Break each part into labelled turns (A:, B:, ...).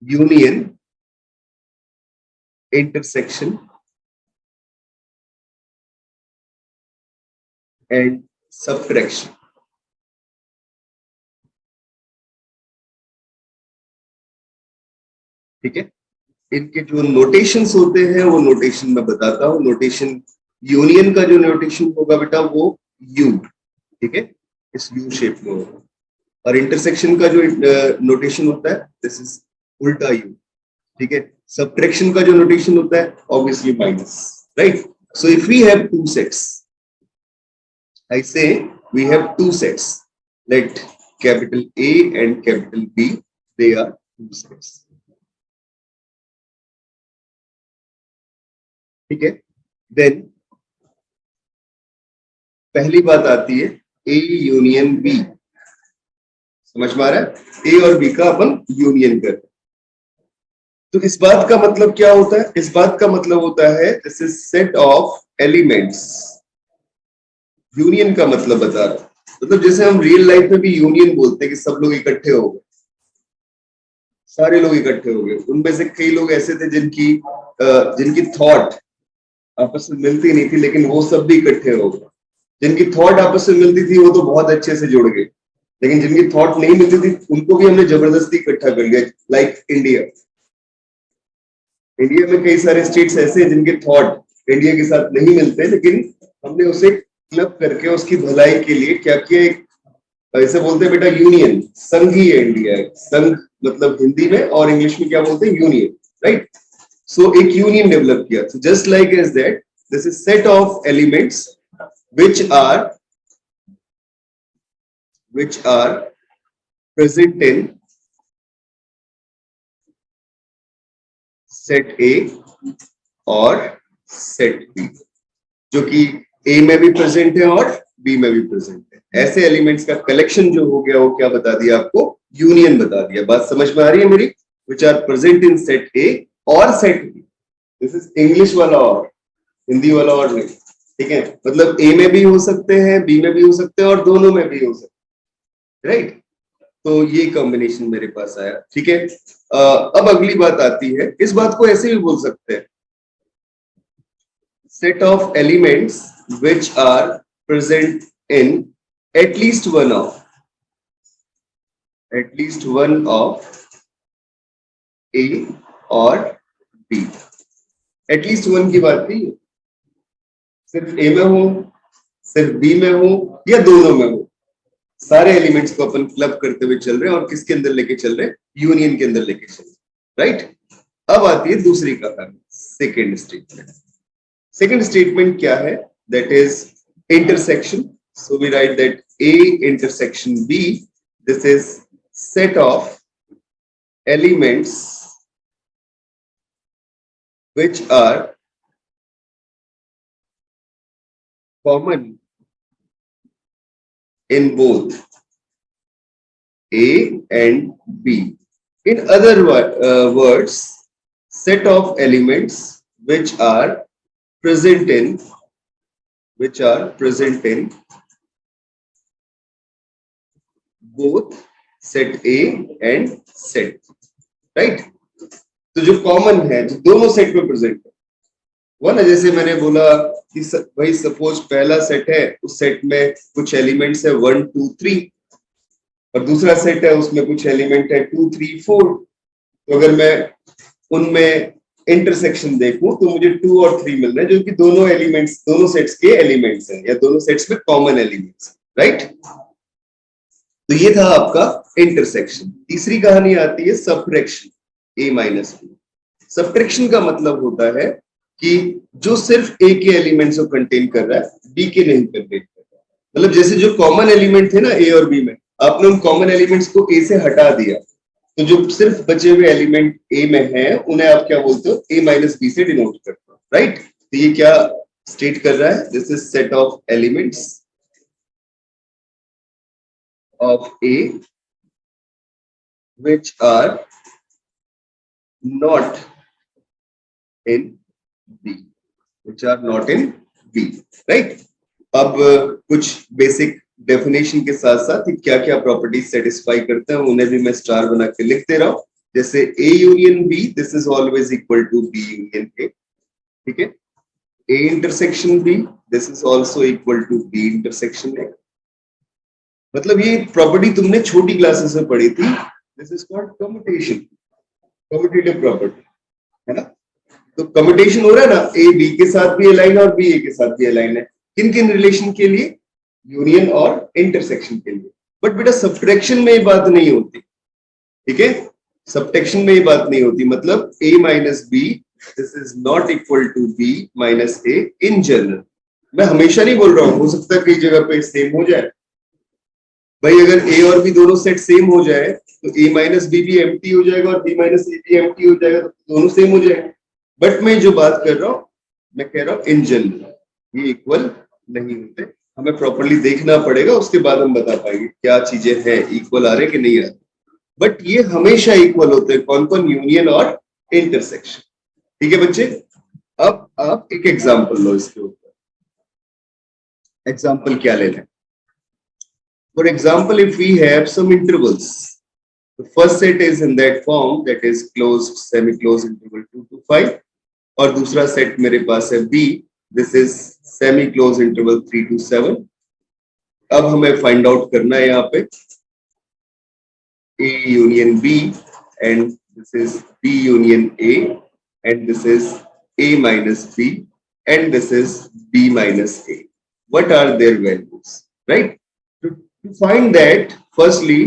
A: Union, intersection and subtraction. ठीक है, इनके जो नोटेशंस होते हैं वो नोटेशन मैं बताता हूं। नोटेशन यूनियन का जो नोटेशन होगा बेटा वो यू, ठीक है, इस यू शेप में होगा। और इंटरसेक्शन का जो नोटेशन होता है दिस इज उल्टा यू, ठीक है। सबट्रैक्शन का जो नोटेशन होता है obviously minus, right. So if we have two sets, I say we have two sets. Let capital A and capital B, they are two sets. ठीक है, then पहली बात आती है A यूनियन B। समझ में आ रहा है? A और B का अपन यूनियन करते हैं। तो इस बात का मतलब क्या होता है? इस बात का मतलब होता है this is set of elements. Union का मतलब बता रहा हूं, मतलब जैसे हम रियल लाइफ में भी यूनियन बोलते हैं कि सब लोग इकट्ठे हो गए, सारे लोग इकट्ठे हो गए। उनमें से कई लोग ऐसे थे जिनकी थॉट आपस में मिलती नहीं थी, लेकिन वो सब भी इकट्ठे हो गए। जिनकी थॉट आपस में मिलती थी वो तो बहुत अच्छे से जुड़ गए, लेकिन जिनकी थॉट नहीं मिलती थी उनको भी हमने जबरदस्ती इकट्ठा कर लिया। लाइक इंडिया, इंडिया में कई सारे स्टेट्स ऐसे हैं जिनके थॉट इंडिया के साथ नहीं मिलते, लेकिन हमने उसे क्लब करके उसकी भलाई के लिए क्या किया, एक ऐसे बोलते हैं बेटा यूनियन, संघ ही है इंडिया। संघ मतलब हिंदी में, और इंग्लिश में क्या बोलते हैं, यूनियन, राइट। सो एक यूनियन डेवलप किया। So just like as that, this is set of elements which are present in set A और set B, जो कि A में भी प्रेजेंट है और B में भी प्रेजेंट है। ऐसे एलिमेंट्स का कलेक्शन जो हो गया वो क्या बता दिया आपको, यूनियन बता दिया। बात समझ में आ रही है मेरी? which are present in set A और set B। This is English वाला और, हिंदी वाला और नहीं, ठीक है। मतलब ए में भी हो सकते हैं, बी में भी हो सकते हैं और दोनों में भी हो सकते हैं, राइट। तो ये कॉम्बिनेशन मेरे पास आया, ठीक है। अब अगली बात आती है, इस बात को ऐसे भी बोल सकते हैं, set of elements which are present in at least one of A और बी। एटलीस्ट वन की बात नहीं है, सिर्फ ए में हो, सिर्फ बी में हो या दोनों में हो, सारे एलिमेंट्स को अपन क्लब करते हुए चल रहे हैं। और किसके अंदर लेके चल रहे हैं, यूनियन के अंदर लेके चल रहे हैं, राइट। अब आती है दूसरी कहानी, सेकेंड स्टेटमेंट। सेकेंड स्टेटमेंट क्या है, that is intersection. So we write that A intersection B, this is set of elements which are common in both A and B. In other words, set of elements which are present in both set A and set, right? तो जो common है, जो दोनों set में present है वो ना, जैसे मैंने बोला कि भाई सपोज पहला सेट है, उस सेट में कुछ एलिमेंट्स है 1 2 3, और दूसरा सेट है उसमें कुछ एलिमेंट है 2 3 4। तो अगर मैं उनमें इंटरसेक्शन देखूं तो मुझे 2 और 3 मिल रहे हैं, जो कि दोनों एलिमेंट्स, दोनों सेट्स के एलिमेंट्स हैं, या दोनों सेट्स में कॉमन एलिमेंट्स, राइट। तो ये था आपका इंटरसेक्शन। तीसरी कहानी आती है subtraction, A minus B. Subtraction का मतलब होता है कि जो सिर्फ ए के एलिमेंट्स को कंटेन कर रहा है, बी के नहीं कंटेन कर रहा है। मतलब जैसे जो कॉमन एलिमेंट थे ना ए और बी में, आपने उन कॉमन एलिमेंट्स को ए से हटा दिया, तो जो सिर्फ बचे हुए एलिमेंट ए में हैं उन्हें आप क्या बोलते हो, ए माइनस बी से डिनोट करते हो, राइट। तो ये क्या स्टेट कर रहा है, this is set of elements of A which are not in B, which are not in B, right? अब कुछ बेसिक डेफिनेशन के साथ साथ क्या क्या प्रॉपर्टीज सेटिस्फाई करते हैं उन्हें भी मैं स्टार बना के लिख दे रहा हूं। जैसे A union B, this is always equal to B union A, ठीक है। A intersection B, this is also equal to B intersection A। मतलब ये प्रॉपर्टी तुमने छोटी क्लासेस में पढ़ी थी, this is called commutation, commutative property, है ना। तो कम्यूटेशन हो रहा है ना, A B के साथ भी अलाइन और B A के साथ भी अलाइन है, किन किन रिलेशन के लिए, यूनियन और इंटरसेक्शन के लिए। बट बेटा सब्ट्रैक्शन में ये बात नहीं होती, ठीक है, सब्ट्रैक्शन में ये बात नहीं होती। मतलब A minus B, this is not equal to B minus A in general. मैं हमेशा नहीं बोल रहा हूं, हो सकता है कई जगह पे सेम हो जाए भाई। अगर A और B दोनों सेट सेम हो जाए तो A माइनस B भी एम्प्टी हो जाएगा और B माइनस A भी एम्प्टी हो जाएगा, तो दोनों सेम हो जाएगा। बट मैं जो बात कर रहा हूं, मैं कह रहा हूं इन जनरल ये इक्वल नहीं होते। हमें प्रॉपर्ली देखना पड़ेगा, उसके बाद हम बता पाएंगे क्या चीजें हैं, इक्वल आ रहे कि नहीं आ रहे। बट ये हमेशा इक्वल होते हैं, कौन कौन, यूनियन और इंटरसेक्शन, ठीक है बच्चे। अब आप एक एग्जांपल लो इसके ऊपर। एग्जांपल क्या लेना है? For example, if we have some intervals, the first set is in that form, that is closed semi closed interval 2 to 5, और दूसरा सेट मेरे पास है B, this is semi closed interval 3 to 7। अब हमें फाइंड आउट करना है यहाँ पे A union B, and this is B union A, and this is A minus B, and this is B minus A. What are their values, right? To find that, firstly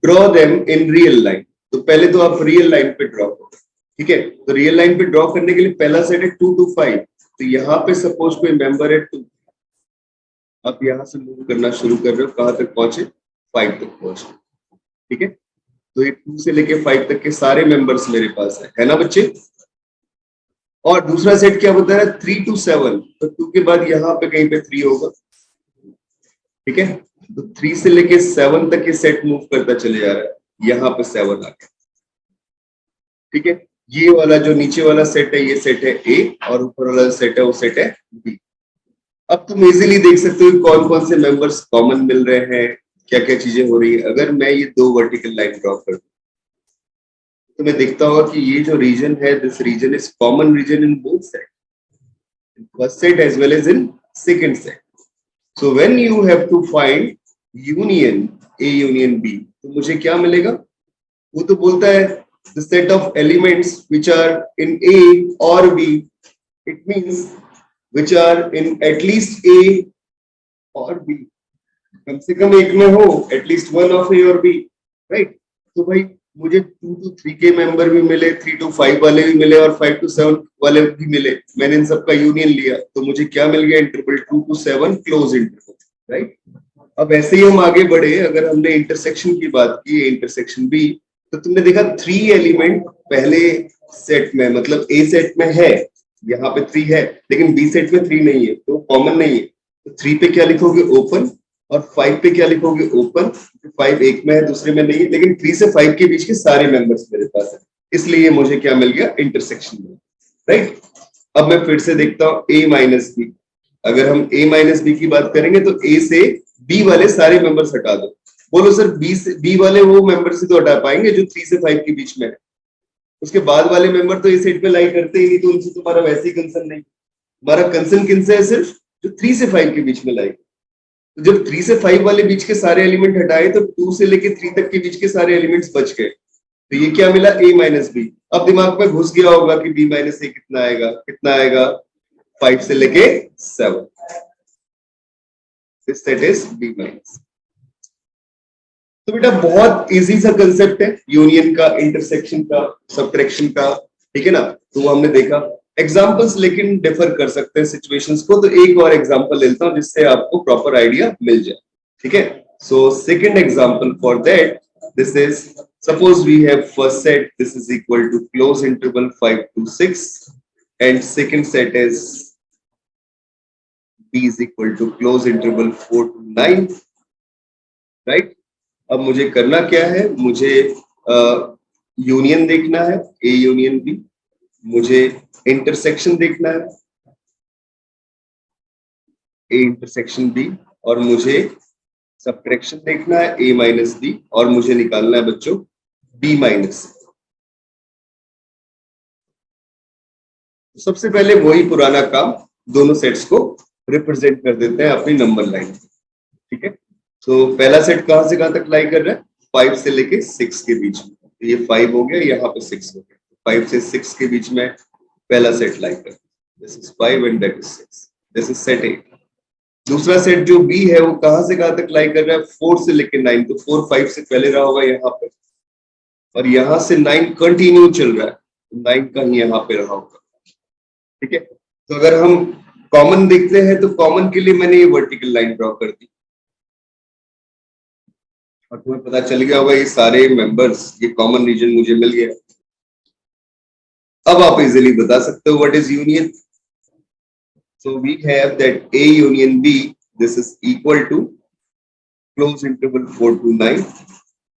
A: draw them in real line। तो पहले तो आप real line पे draw करो, ठीक है। तो real line पे ड्रॉ करने के लिए पहला सेट है 2 to 5, तो यहाँ पे सपोज कोई मेंबर है 2, आप यहाँ से मूव करना शुरू कर रहे हो, कहां तक पहुंचे, 5 तक पहुंचे, ठीक है। तो ये 2 से लेके 5 तक के सारे मेंबर्स मेरे पास है ना बच्चे। और दूसरा सेट क्या बता रहा है, 3 to 7, तो 2 के बाद यहाँ पे कहीं पे 3 होगा, ठीक है। तो 3 से लेके 7 तक ये सेट मूव करता चले जा रहा है, यहाँ पे 7 आ गया, ठीक है। ये वाला जो नीचे वाला सेट है, ये सेट है A, और ऊपर वाला सेट है वो सेट है B। अब तुम इजीली देख सकते हो कौन कौन से मेंबर्स कॉमन मिल रहे हैं, क्या क्या चीजें हो रही है। अगर मैं ये 2 वर्टिकल लाइन ड्रॉ कर दूं तो मैं देखता होगा कि ये जो रीजन है, this region is common region in both set, first set as well as in second set. So when you have to find union A union B, तो मुझे क्या मिलेगा, वो तो बोलता है the set of elements which are in A or B, it means which are in at least A or B, कम से कम एक में हो, at least one of A or B, right? तो भाई मुझे 2 to 3 के मेंबर भी मिले, 3 to 5 वाले भी मिले और 5 to 7 वाले भी मिले, मैंने इन सबका यूनियन लिया, तो मुझे क्या मिल गया, interval 2 to 7 close interval, right. अब ऐसे ही हम आगे बढ़े, अगर हमने इंटरसेक्शन की बात की, इंटरसेक्शन B, तो तुमने देखा 3 एलिमेंट पहले सेट में, मतलब A सेट में है, यहाँ पे 3 है, लेकिन B सेट में 3 नहीं है, तो कॉमन नहीं है। तो 3 पे क्या लिखोगे, ओपन, और 5 पे क्या लिखोगे, ओपन। 5 एक में है, दूसरे में नहीं है, लेकिन 3 से 5 के बीच के सारे मेंबर्स मेरे पास है, इसलिए मुझे क्या मिल गया, इंटरसेक्शन में, राइट। अब मैं फिर से देखता हूँ A माइनस B। अगर हम A माइनस B की बात करेंगे तो A से B वाले सारे मेंबर्स हटा दो। बोलो सर B वाले वो मेंबर से तो हटा पाएंगे जो 3 से 5 के बीच में है, उसके बाद वाले मेंबर तो इस सेट पे लाई करते ही नहीं, तो उनसे तुम्हारा वैसे ही कंसर्न नहीं। हमारा कंसर्न किनसे है, सिर्फ जो 3 से 5 के बीच में लाई। तो जब 3 से 5 वाले बीच के सारे एलिमेंट हटाए तो 2 से लेके 3 तक के बीच के सारे एलिमेंट्स बच गए। तो ये क्या मिला, A माइनस B। अब दिमाग में घुस गया होगा कि B माइनस A कितना आएगा, 5 से लेके 7, this set is B minus. तो बेटा बहुत इजी सा कंसेप्ट है यूनियन का, इंटरसेक्शन का, सब्ट्रैक्शन का, ठीक है ना। तो वो हमने देखा, एग्जांपल्स लेकिन डिफर कर सकते हैं सिचुएशंस को। तो एक और एग्जांपल लेता हूं जिससे आपको प्रॉपर आइडिया मिल जाए, ठीक है। So second example for that, this is, suppose we have first set, this is equal to close interval 5 to 6, and second set is B is equal to close interval 4 to 9, right. अब मुझे करना क्या है, मुझे union देखना है, A union B, मुझे intersection देखना है, A इंटरसेक्शन B, और मुझे सब्ट्रैक्शन देखना है, A माइनस B, और मुझे निकालना है बच्चों B माइनस। सबसे पहले वही पुराना काम, दोनों सेट्स को रिप्रेजेंट कर देते हैं अपनी नंबर लाइन। ठीक है, तो पहला सेट कहां से कहां तक लाई कर रहा है? 5 से लेके 6 के बीच में। तो ये 5 हो गया, यहाँ पे 6 हो गया। 5 से 6 के बीच में पहला सेट लाई कर, this is 5 and that is 6, this is set 8। दूसरा सेट जो बी है वो कहां से कहां तक लाई कर रहा है? 4 से लेके 9, तो 4 5 से पहले रहा होगा यहाँ पे, और यहां से 9 कंटिन्यू चल रहा है, तो 9 कहीं यहाँ पे रहा होगा। ठीक है, तो अगर हम कॉमन देखते हैं तो कॉमन के लिए मैंने ये वर्टिकल लाइन ड्रॉ कर दी, और तुम्हें पता चल गया होगा ये सारे मेंबर्स, ये कॉमन रीजन मुझे मिल गया। अब आप इजीली बता सकते हो what is union. So we have that A union B, this is equal to close interval 4 to 9,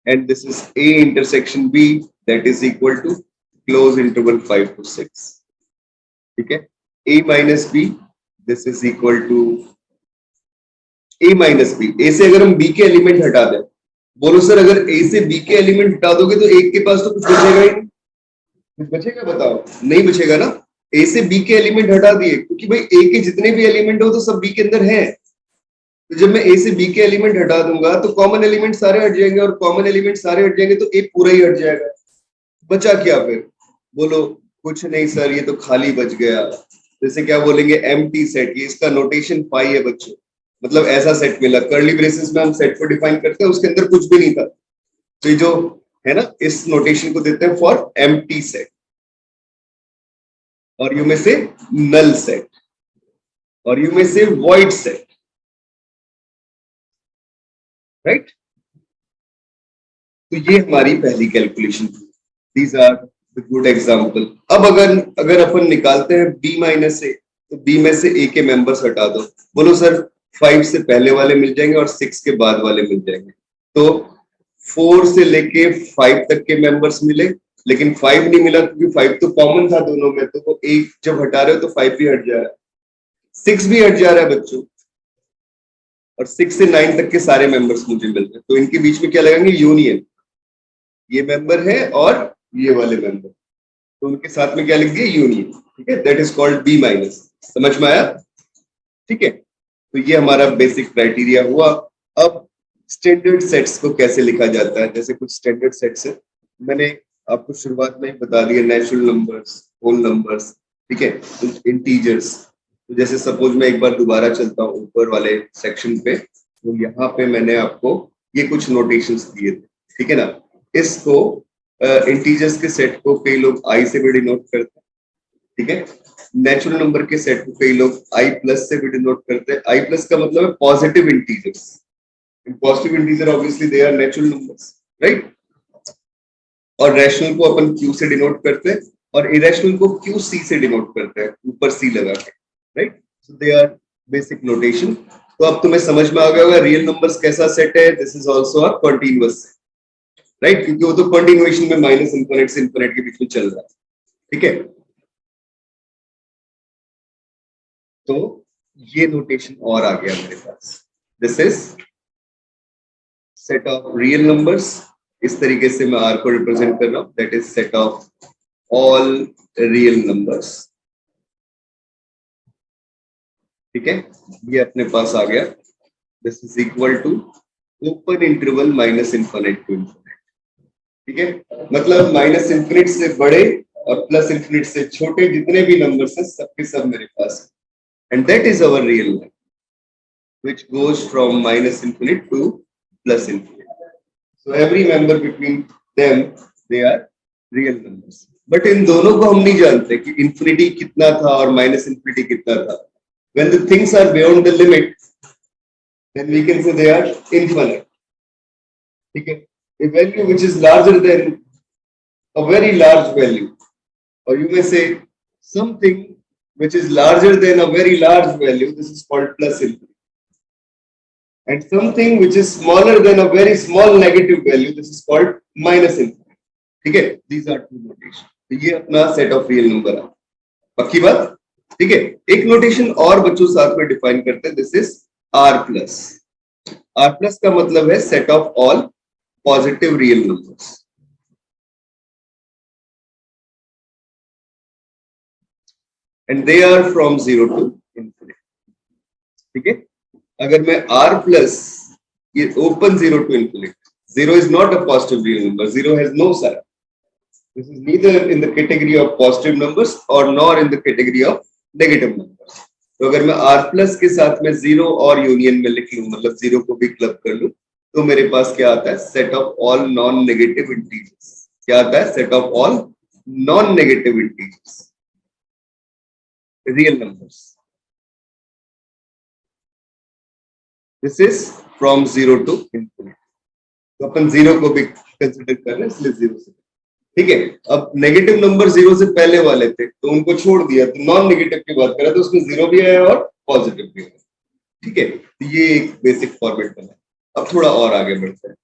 A: and this is A intersection B, that is equal to close interval 5 to 6. ठीक है, A minus B, this is equal to A minus B। A से अगर हम B के element हटा दें, बोलो sir अगर A से B के एलिमेंट हटा दोगे तो एक के पास तो कुछ बचेगा ही नहीं, कुछ बचेगा बताओ? नहीं बचेगा ना। ए से बी के एलिमेंट हटा दिए, क्योंकि भाई ए के जितने भी एलिमेंट हो तो सब बी के अंदर हैं। तो जब मैं ए से बी के एलिमेंट हटा दूंगा तो कॉमन एलिमेंट सारे हट जाएंगे, और कॉमन एलिमेंट सारे हट जाएंगे तो ए पूरा ही हट जाएगा। बचा क्या फिर? बोलो कुछ नहीं सर, ये तो खाली बच गया। जैसे क्या बोलेंगे? Empty set. ये इसका नोटेशन पाई है बच्चों, मतलब ऐसा सेट मिला। कर्ली ब्रेसेस में हम सेट को डिफाइन करते हैं, उसके अंदर कुछ भी नहीं था, तो ये जो है ना, इस नोटेशन को देते हैं फॉर एम्प्टी सेट। और यू में से नल सेट, और यू में से वॉइड सेट, राइट। तो ये हमारी पहली कैलकुलेशन थी। These are the good example. अब अगर अपन निकालते हैं बी माइनस ए, तो बी में से ए के मेंबर्स हटा दो। बोलो सर 5 से पहले वाले मिल जाएंगे और 6 के बाद वाले मिल जाएंगे। तो 4 से लेके 5 तक के मेंबर्स मिले, लेकिन 5 नहीं मिला क्योंकि 5 तो कॉमन था दोनों में, तो वो एक जब हटा रहे हो तो 5 भी हट जा रहा है, 6 भी हट जा रहा है बच्चों, और 6 से 9 तक के सारे मेंबर्स मुझे मिल रहे हैं। तो इनके बीच में क्या लगाएंगे? यूनियन। ये मेंबर है और ये वाले मेंबर, तो उनके साथ में क्या लिख दिए? यूनियन। ठीक है, that is called B minus. समझ में आया? ठीक है, तो ये हमारा बेसिक क्राइटेरिया हुआ। अब स्टैंडर्ड सेट्स को कैसे लिखा जाता है? जैसे कुछ स्टैंडर्ड सेट्स है, मैंने आपको शुरुआत में ही बता दिया, नेचुरल नंबर्स, होल नंबर्स, ठीक है, इंटीजर्स। तो जैसे सपोज मैं एक बार दोबारा चलता हूँ ऊपर वाले सेक्शन पे, तो यहाँ पे मैंने आपको ये कुछ नोटेशंस दिए थे, ठीक है ना। इसको इंटीजर्स के सेट को कई लोग आई से भी डिनोट करते हैं, ठीक है। नेचुरल नंबर के सेट को कई लोग आई प्लस से भी डिनोट करते हैं। आई प्लस का मतलब है positive integers. Positive integer obviously they are natural numbers, right. और रैशनल को अपन क्यू से डिनोट करते हैं, और इरेशनल को क्यू सी से डिनोट करते हैं, ऊपर सी लगा के, right. So they are basic notation. तो अब तुम्हें समझ में आ गया होगा रियल नंबर्स कैसा सेट है। This is also a continuous set, right, क्योंकि वो तो कंटिन्यूएशन में माइनस इंफिनिट से इंफिनिट के बीच में चल रहा है, ठीक है। तो ये नोटेशन और आ गया मेरे पास, this is set of real numbers. इस तरीके से मैं आर को रिप्रेजेंट कर रहा हूं, that is set of all real numbers, ठीक है। ये अपने पास आ गया, this is equal to open interval minus infinite to infinite, ठीक है। मतलब माइनस इंफिनिट से बड़े और प्लस इंफिनिट से छोटे जितने भी नंबर्स हैं सबके सब मेरे पास है, and that is our real line which goes from minus infinite to plus infinite. So every member between them, they are real numbers. But इन दोनों को हम नहीं जानते कि infinity कितना था और minus infinity कितना था. When the things are beyond the limit, then we can say they are infinite. ठीक है? A value which is larger than a very large value, or you may say something which is larger than a very large value, this is called plus infinity. And something which is smaller than a very small negative value, this is called minus infinity. ठीक है, these are two notation. तो ये अपना set of real number है, पक्की बात, ठीक है। एक नोटेशन और बच्चों साथ में डिफाइन करते हैं, this is R plus. R plus का मतलब है set of all positive real numbers. And they are from 0 to infinity. ठीक है, अगर मैं r प्लस ये open 0 to infinity, 0 is not a positive real number, 0 has no sign, this is neither in the category of positive numbers or nor in the category of negative numbers। तो अगर मैं r plus के साथ में 0 और union में लिख लूं, मतलब 0 को भी क्लब कर लूं, तो मेरे पास क्या आता है, set of all non negative integers. क्या आता है, set of all non negative integers, real numbers. This is from 0 to infinity. तो अपन 0 को भी कंसिडर कर रहे हैं, इसलिए 0 से। ठीक है, अब नेगेटिव नंबर 0 से पहले वाले थे तो उनको छोड़ दिया, तो नॉन नेगेटिव की बात करें तो उसमें 0 भी आया और पॉजिटिव भी आया। ठीक है, तो ये एक बेसिक फॉर्मेट बना। अब थोड़ा और आगे बढ़ते हैं।